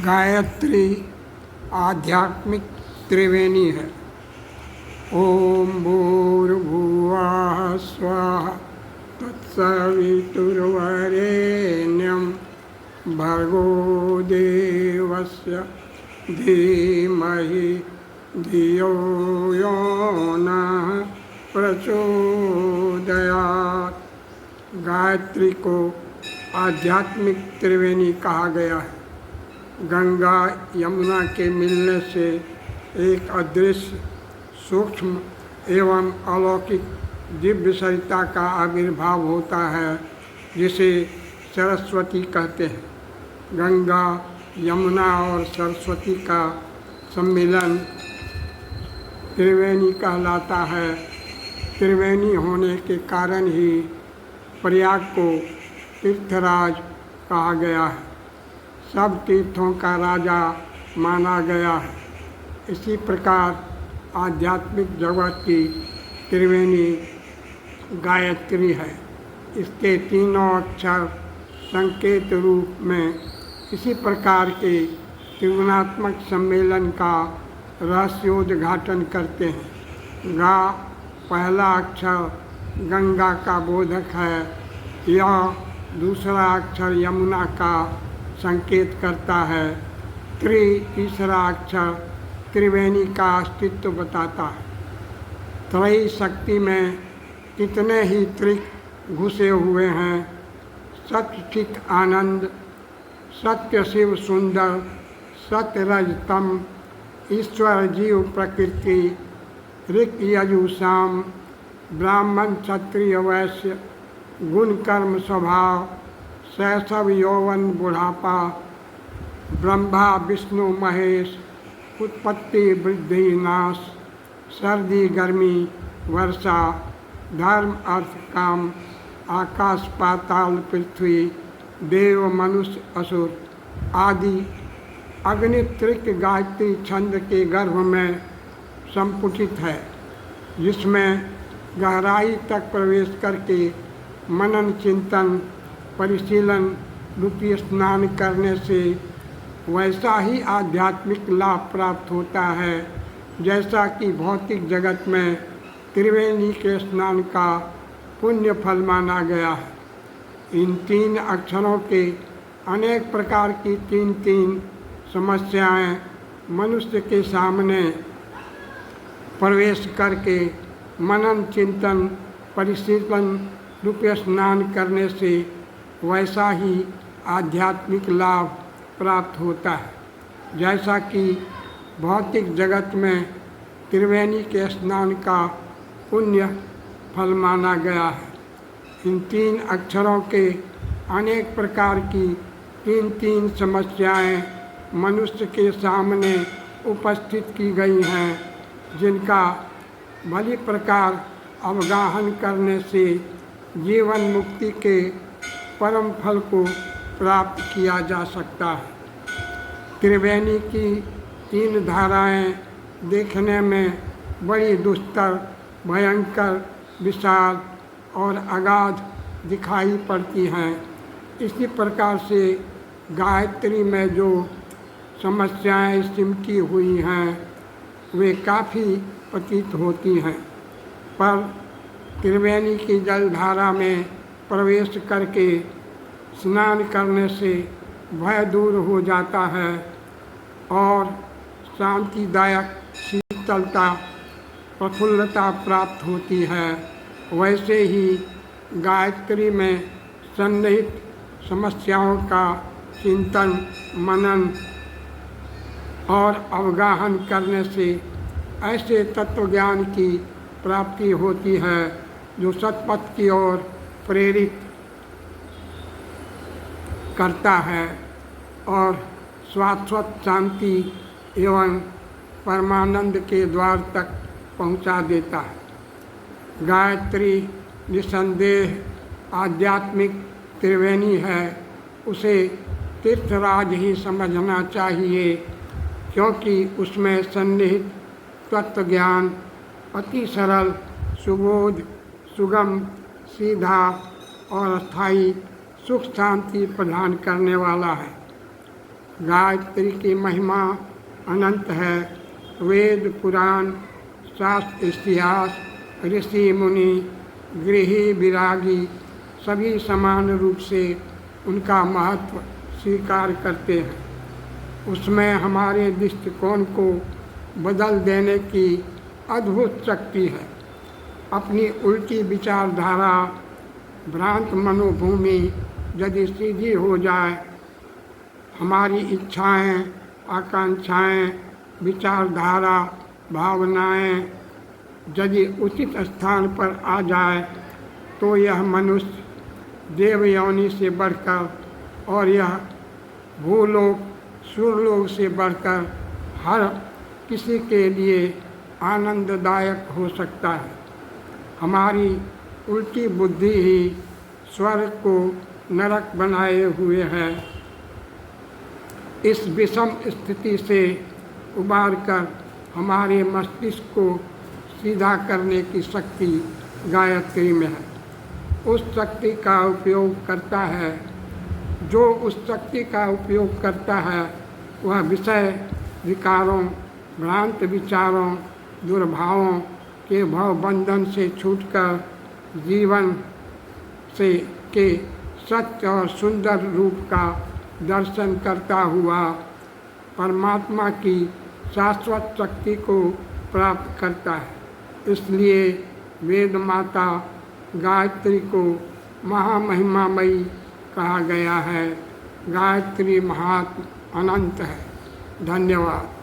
गायत्री आध्यात्मिक त्रिवेणी है। ओम भूर्भुवः स्वः तत्सवितुर्वरेण्यं भर्गो देवस्य धीमहि धियो यो नः प्रचोदयात्। गायत्री को आध्यात्मिक त्रिवेणी कहा गया है। गंगा यमुना के मिलने से एक अदृश्य सूक्ष्म एवं अलौकिक दिव्य सरिता का आविर्भाव होता है, जिसे सरस्वती कहते हैं। गंगा यमुना और सरस्वती का सम्मिलन त्रिवेणी कहलाता है। त्रिवेणी होने के कारण ही प्रयाग को तीर्थराज कहा गया है। सब तीर्थों का राजा माना गया है। इसी प्रकार आध्यात्मिक जगत की त्रिवेणी गायत्री है। इसके तीनों अक्षर संकेत रूप में इसी प्रकार के त्रिगुणात्मक सम्मेलन का रहस्योद्घाटन करते हैं। गा पहला अक्षर गंगा का बोधक है। यह दूसरा अक्षर यमुना का संकेत करता है। तीसरा अक्षर त्रिवेणी का अस्तित्व बताता है। त्रयी शक्ति में कितने ही त्रिक घुसे हुए हैं। सत्य चित आनंद, सत्य शिव सुंदर, सत्य रज तम, ईश्वर जीव प्रकृति, ऋक यजु साम, ब्राह्मण क्षत्रिय वैश्य, गुण कर्म स्वभाव, शैशव यौवन बुढ़ापा, ब्रह्मा विष्णु महेश, उत्पत्ति वृद्धि नाश, सर्दी गर्मी वर्षा, धर्म अर्थ काम, आकाश पाताल पृथ्वी, देव मनुष्य असुर आदि अग्नित्रिक गायत्री छंद के गर्भ में संपुटित है, जिसमें गहराई तक प्रवेश करके मनन चिंतन परिशीलन रूपी स्नान करने से वैसा ही आध्यात्मिक लाभ प्राप्त होता है, जैसा कि भौतिक जगत में त्रिवेणी के स्नान का पुण्य फल माना गया है। इन तीन अक्षरों के अनेक प्रकार की तीन समस्याएं मनुष्य के सामने प्रवेश करके मनन चिंतन परिशीलन रूपी स्नान करने से वैसा ही आध्यात्मिक लाभ प्राप्त होता है, जैसा कि भौतिक जगत में त्रिवेणी के स्नान का पुण्य फल माना गया है। इन तीन अक्षरों के अनेक प्रकार की तीन समस्याएं मनुष्य के सामने उपस्थित की गई हैं, जिनका भली प्रकार अवगाहन करने से जीवन मुक्ति के परम फल को प्राप्त किया जा सकता है। त्रिवेणी की तीन धाराएं देखने में बड़ी दुस्तर, भयंकर, विशाल और अगाध दिखाई पड़ती हैं। इसी प्रकार से गायत्री में जो समस्याएं सिमटी हुई हैं, वे काफ़ी प्रतीत होती हैं, पर त्रिवेणी की जलधारा में प्रवेश करके स्नान करने से भय दूर हो जाता है और शांतिदायक शीतलता प्रफुल्लता प्राप्त होती है। वैसे ही गायत्री में सन्निहित समस्याओं का चिंतन मनन और अवगाहन करने से ऐसे तत्वज्ञान की प्राप्ति होती है जो सतपथ की ओर प्रेरित करता है और शाश्वत शांति एवं परमानंद के द्वार तक पहुंचा देता है। गायत्री निसंदेह आध्यात्मिक त्रिवेणी है। उसे तीर्थराज ही समझना चाहिए, क्योंकि उसमें सन्निहित तत्व ज्ञान अति सरल, सुबोध, सुगम, सीधा और स्थायी सुख शांति प्रदान करने वाला है। गायत्री की महिमा अनंत है। वेद पुराण शास्त्र इतिहास ऋषि मुनि गृही विरागी सभी समान रूप से उनका महत्व स्वीकार करते हैं। उसमें हमारे दृष्टिकोण को बदल देने की अद्भुत शक्ति है। अपनी उल्टी विचारधारा भ्रांत मनोभूमि यदि सीधी हो जाए, हमारी इच्छाएं, आकांक्षाएं, विचारधारा, भावनाएं यदि उचित स्थान पर आ जाए तो यह मनुष्य देव योनि से बढ़कर और यह भूलोक सुरलोक से बढ़कर हर किसी के लिए आनंददायक हो सकता है। हमारी उल्टी बुद्धि ही स्वर्ग को नरक बनाए हुए है। इस विषम स्थिति से उबारकर हमारे मस्तिष्क को सीधा करने की शक्ति गायत्री में है। उस शक्ति का उपयोग करता है, जो उस शक्ति का उपयोग करता है वह विषय विकारों, भ्रांत विचारों, दुर्भावों के भवबंधन से छूटकर जीवन से के सत्य और सुंदर रूप का दर्शन करता हुआ परमात्मा की शाश्वत शक्ति को प्राप्त करता है। इसलिए वेद माता गायत्री को महामहिमामयी कहा गया है। गायत्री महात्म अनंत है। धन्यवाद।